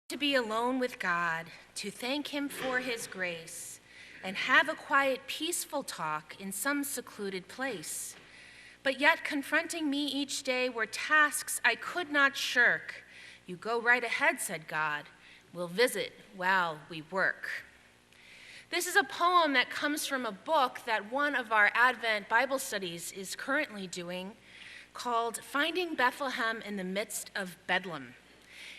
To be alone with God, to thank him for his grace, and have a quiet, peaceful talk in some secluded place. But yet confronting me each day were tasks I could not shirk. You go right ahead, said God. We'll visit while we work. This is a poem that comes from a book that one of our Advent Bible studies is currently doing called Finding Bethlehem in the Midst of Bedlam.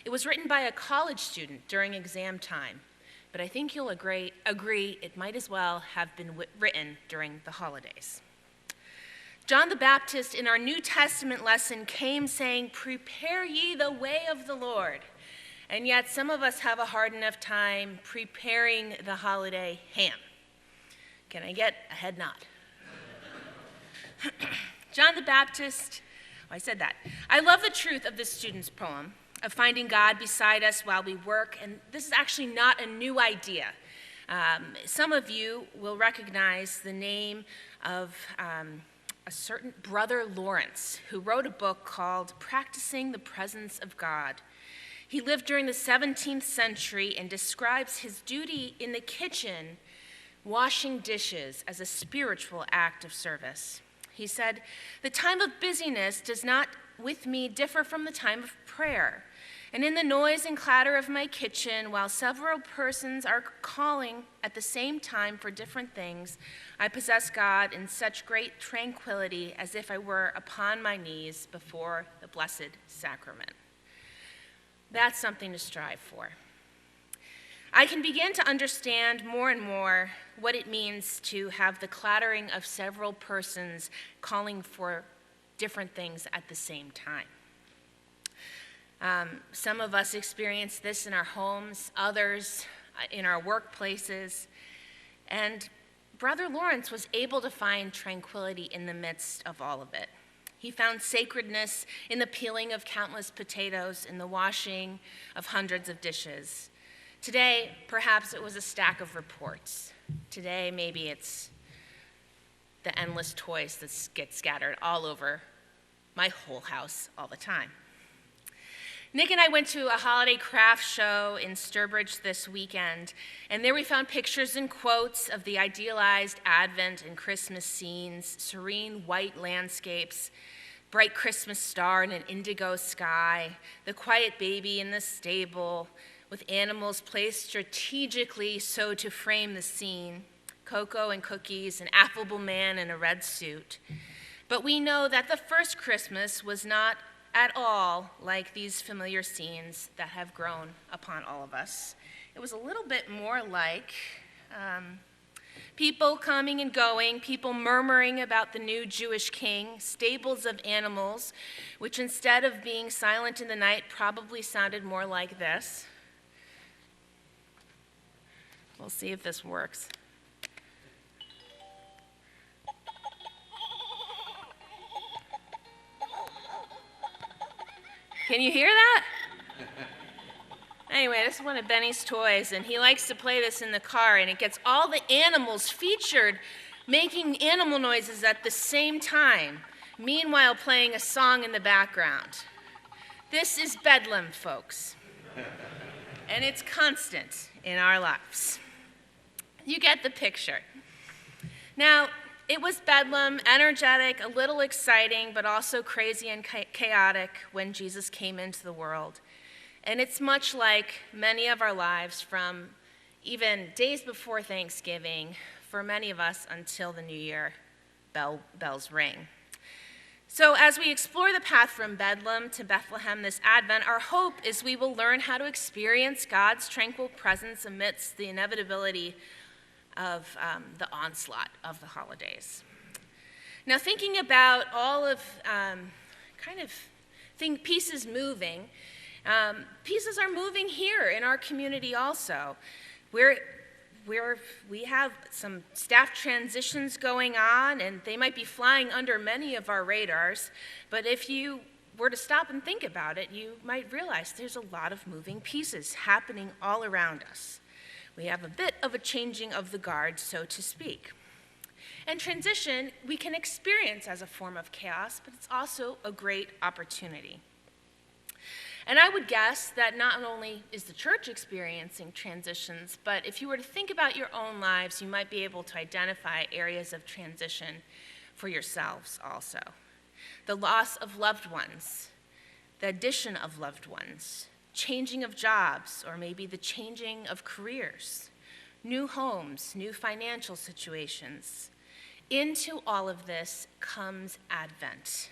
It was written by a college student during exam time, but I think you'll agree it might as well have been written during the holidays. John the Baptist in our New Testament lesson came saying, "Prepare ye the way of the Lord." And yet some of us have a hard enough time preparing the holiday ham. Can I get a head nod? John the Baptist, I said that. I love the truth of this student's poem of finding God beside us while we work, and this is actually not a new idea. Some of you will recognize the name of a certain Brother Lawrence, who wrote a book called Practicing the Presence of God. He lived during the 17th century and describes his duty in the kitchen, washing dishes, as a spiritual act of service. He said, "The time of busyness does not with me differ from the time of prayer. And in the noise and clatter of my kitchen, while several persons are calling at the same time for different things, I possess God in such great tranquility as if I were upon my knees before the Blessed Sacrament." That's something to strive for. I can begin to understand more and more what it means to have the clattering of several persons calling for different things at the same time. Some of us experience this in our homes, others in our workplaces, and Brother Lawrence was able to find tranquility in the midst of all of it. He found sacredness in the peeling of countless potatoes, in the washing of hundreds of dishes. Today, perhaps it was a stack of reports. Today, maybe it's the endless toys that get scattered all over my whole house all the time. Nick and I went to a holiday craft show in Sturbridge this weekend, and there we found pictures and quotes of the idealized Advent and Christmas scenes, serene white landscapes, bright Christmas star in an indigo sky, the quiet baby in the stable, with animals placed strategically so to frame the scene, cocoa and cookies, an affable man in a red suit. But we know that the first Christmas was not at all like these familiar scenes that have grown upon all of us. It was a little bit more like people coming and going, people murmuring about the new Jewish king, stables of animals, which instead of being silent in the night probably sounded more like this. We'll see if this works. Can you hear that? Anyway, this is one of Benny's toys, and he likes to play this in the car, and it gets all the animals featured making animal noises at the same time, meanwhile playing a song in the background. This is Bedlam, folks, and it's constant in our lives. You get the picture. Now, it was Bedlam, energetic, a little exciting, but also crazy and chaotic when Jesus came into the world. And it's much like many of our lives from even days before Thanksgiving, for many of us until the new year, bells ring. So as we explore the path from Bedlam to Bethlehem this Advent, our hope is we will learn how to experience God's tranquil presence amidst the inevitability of the onslaught of the holidays. Now, thinking about all of pieces moving, pieces are moving here in our community also. We have some staff transitions going on, and they might be flying under many of our radars, but if you were to stop and think about it, you might realize there's a lot of moving pieces happening all around us. We have a bit of a changing of the guard, so to speak. And transition, we can experience as a form of chaos, but it's also a great opportunity. And I would guess that not only is the church experiencing transitions, but if you were to think about your own lives, you might be able to identify areas of transition for yourselves also. The loss of loved ones, the addition of loved ones, changing of jobs, or maybe the changing of careers, new homes, new financial situations. Into all of this comes Advent,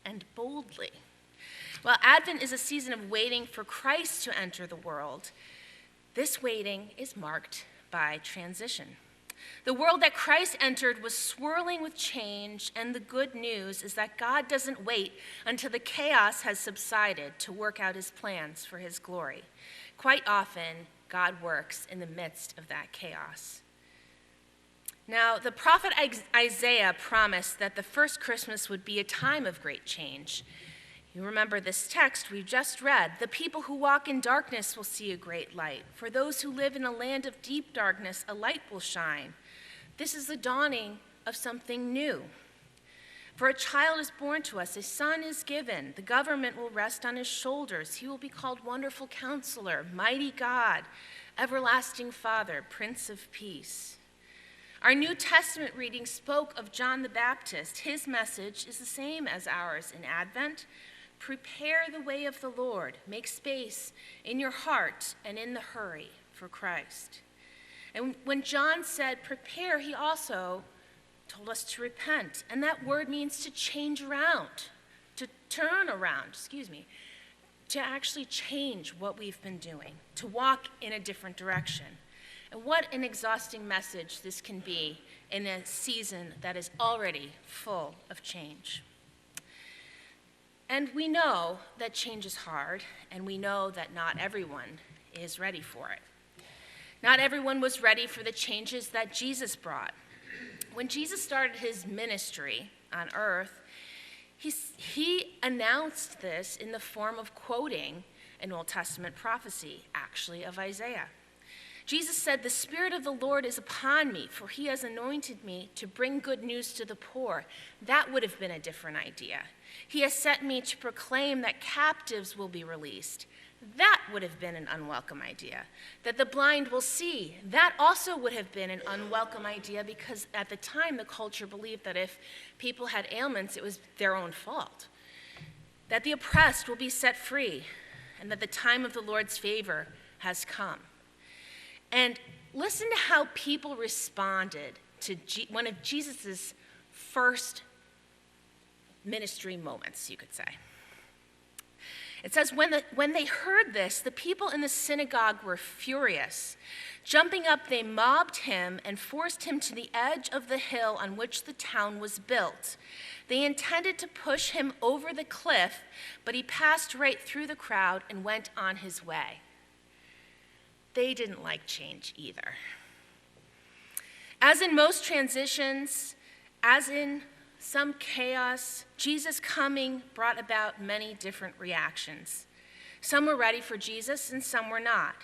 and boldly. While Advent is a season of waiting for Christ to enter the world, this waiting is marked by transition. The world that Christ entered was swirling with change, and the good news is that God doesn't wait until the chaos has subsided to work out his plans for his glory. Quite often, God works in the midst of that chaos. Now, the prophet Isaiah promised that the first Christmas would be a time of great change. You remember this text we just read. The people who walk in darkness will see a great light. For those who live in a land of deep darkness, a light will shine. This is the dawning of something new. For a child is born to us, a son is given. The government will rest on his shoulders. He will be called Wonderful Counselor, Mighty God, Everlasting Father, Prince of Peace. Our New Testament reading spoke of John the Baptist. His message is the same as ours in Advent. Prepare the way of the Lord. Make space in your heart and in the hurry for Christ. And when John said prepare, he also told us to repent. And that word means to change around, to turn around, to actually change what we've been doing, to walk in a different direction. And what an exhausting message this can be in a season that is already full of change. And we know that change is hard, and we know that not everyone is ready for it. Not everyone was ready for the changes that Jesus brought. When Jesus started his ministry on earth, he announced this in the form of quoting an Old Testament prophecy, actually of Isaiah. Jesus said, "The Spirit of the Lord is upon me, for he has anointed me to bring good news to the poor." That would have been a different idea. "He has sent me to proclaim that captives will be released." That would have been an unwelcome idea. "That the blind will see." That also would have been an unwelcome idea, because at the time the culture believed that if people had ailments, it was their own fault. "That the oppressed will be set free," and that the time of the Lord's favor has come. And listen to how people responded to one of Jesus' first ministry moments, you could say. It says, when they heard this, the people in the synagogue were furious. Jumping up, they mobbed him and forced him to the edge of the hill on which the town was built. They intended to push him over the cliff, but he passed right through the crowd and went on his way. They didn't like change either. As in most transitions, as in some chaos, Jesus' coming brought about many different reactions. Some were ready for Jesus and some were not.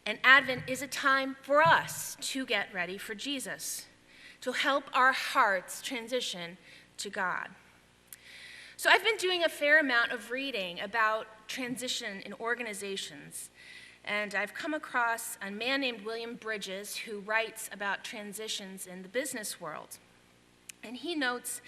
And Advent is a time for us to get ready for Jesus, to help our hearts transition to God. So I've been doing a fair amount of reading about transition in organizations. And I've come across a man named William Bridges who writes about transitions in the business world. And he notes,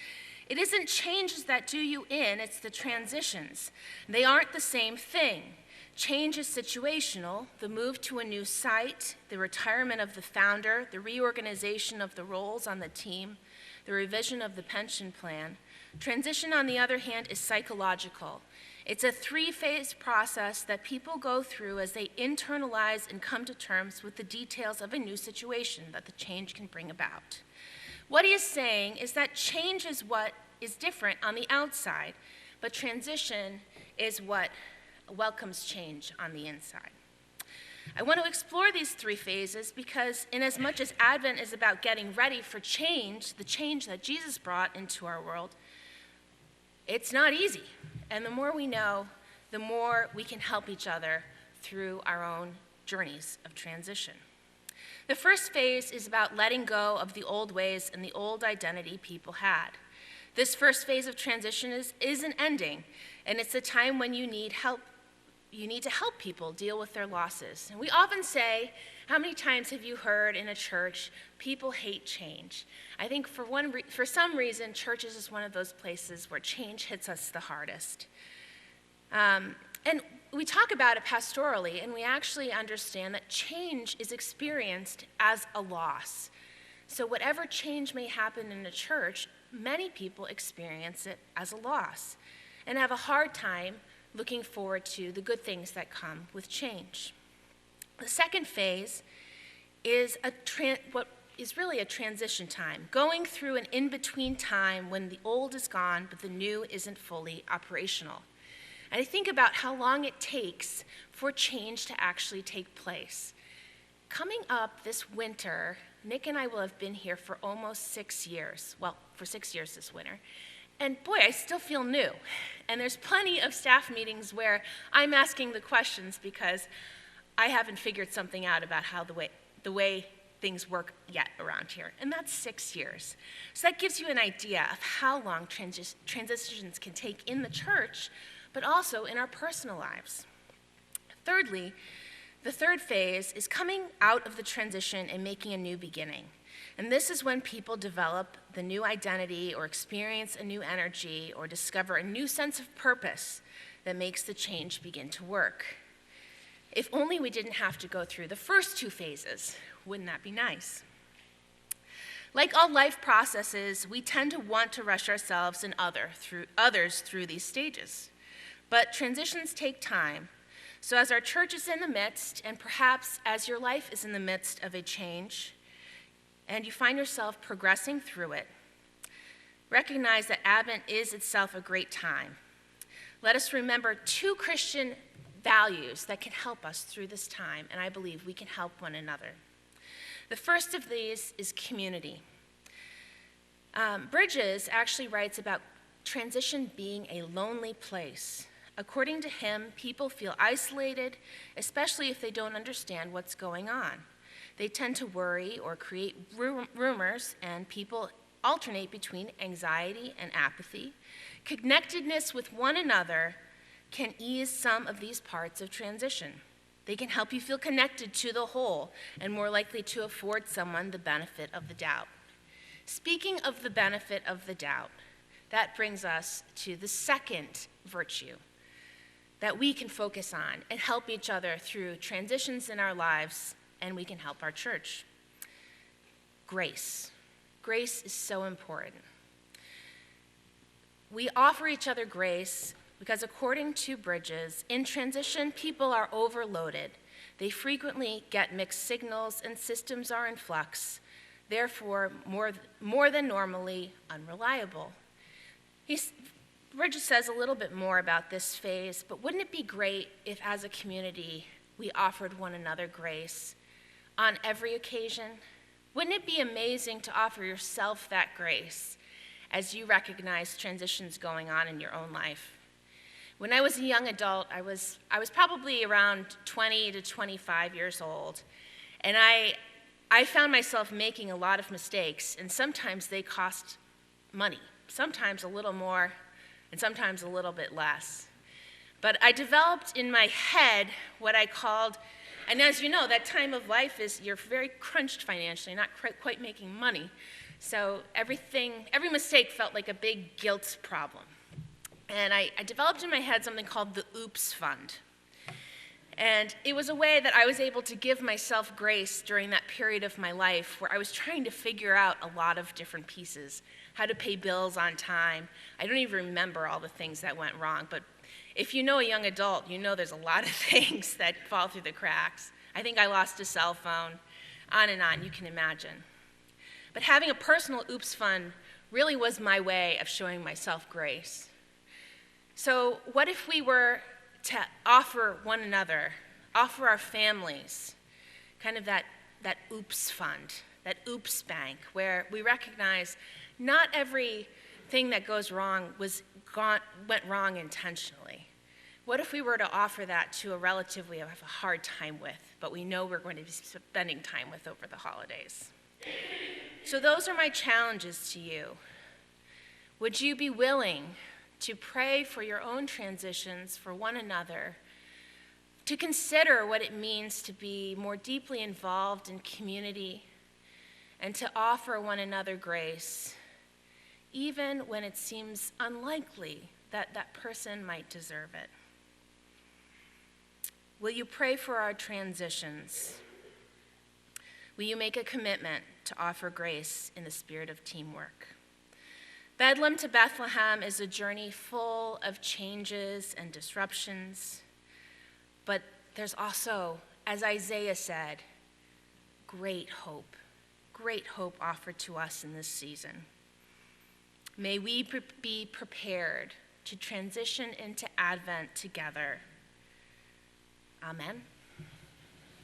"It isn't changes that do you in, it's the transitions. They aren't the same thing. Change is situational, the move to a new site, the retirement of the founder, the reorganization of the roles on the team, the revision of the pension plan. Transition, on the other hand, is psychological. It's a three-phase process that people go through as they internalize and come to terms with the details of a new situation that the change can bring about." What he is saying is that change is what is different on the outside, but transition is what welcomes change on the inside. I want to explore these three phases because inasmuch as Advent is about getting ready for change, the change that Jesus brought into our world, it's not easy. And the more we know, the more we can help each other through our own journeys of transition. The first phase is about letting go of the old ways and the old identity people had. This first phase of transition is an ending, and it's a time when you need help you need to help people deal with their losses. And we often say, how many times have you heard in a church, people hate change? I think for some reason, churches is one of those places where change hits us the hardest. And we talk about it pastorally, and we actually understand that change is experienced as a loss. So whatever change may happen in a church, many people experience it as a loss and have a hard time looking forward to the good things that come with change. The second phase is what is really a transition time, going through an in-between time when the old is gone but the new isn't fully operational. And I think about how long it takes for change to actually take place. Coming up this winter, Nick and I will have been here for almost 6 years. Well, for 6 years this winter. And boy, I still feel new. And there's plenty of staff meetings where I'm asking the questions because I haven't figured something out about how the way things work yet around here. And that's 6 years. So that gives you an idea of how long transitions can take in the church, but also in our personal lives. Thirdly, the third phase is coming out of the transition and making a new beginning. And this is when people develop the new identity or experience a new energy or discover a new sense of purpose that makes the change begin to work. If only we didn't have to go through the first two phases. Wouldn't that be nice? Like all life processes, we tend to want to rush ourselves and others through these stages. But transitions take time. So as our church is in the midst, and perhaps as your life is in the midst of a change, and you find yourself progressing through it, recognize that Advent is itself a great time. Let us remember 2 Christian values that can help us through this time, and I believe we can help one another. The first of these is community. Bridges actually writes about transition being a lonely place. According to him, people feel isolated, especially if they don't understand what's going on. They tend to worry or create rumors, and people alternate between anxiety and apathy. Connectedness with one another can ease some of these parts of transition. They can help you feel connected to the whole and more likely to afford someone the benefit of the doubt. Speaking of the benefit of the doubt, that brings us to the second virtue that we can focus on and help each other through transitions in our lives, and we can help our church. Grace. Grace is so important. We offer each other grace because according to Bridges, in transition, people are overloaded. They frequently get mixed signals and systems are in flux, therefore more than normally unreliable. Bridges says a little bit more about this phase, but wouldn't it be great if as a community we offered one another grace on every occasion? Wouldn't it be amazing to offer yourself that grace as you recognize transitions going on in your own life? When I was a young adult, I was probably around 20 to 25 years old, and I found myself making a lot of mistakes, and sometimes they cost money, sometimes a little more, and sometimes a little bit less. But I developed in my head what I called, and as you know, that time of life is you're very crunched financially, not quite making money. So every mistake felt like a big guilt problem. And I developed in my head something called the Oops Fund. And it was a way that I was able to give myself grace during that period of my life where I was trying to figure out a lot of different pieces, how to pay bills on time. I don't even remember all the things that went wrong, but if you know a young adult, you know there's a lot of things that fall through the cracks. I think I lost a cell phone, on and on, you can imagine. But having a personal Oops Fund really was my way of showing myself grace. So what if we were to offer one another, offer our families, kind of that Oops Fund, that Oops Bank, where we recognize not everything that goes wrong went wrong intentionally. What if we were to offer that to a relative we have a hard time with, but we know we're going to be spending time with over the holidays? So those are my challenges to you. Would you be willing to pray for your own transitions for one another, to consider what it means to be more deeply involved in community and to offer one another grace, even when it seems unlikely that that person might deserve it. Will you pray for our transitions? Will you make a commitment to offer grace in the spirit of teamwork? Bedlam to Bethlehem is a journey full of changes and disruptions, but there's also, as Isaiah said, great hope offered to us in this season. May we be prepared to transition into Advent together. Amen.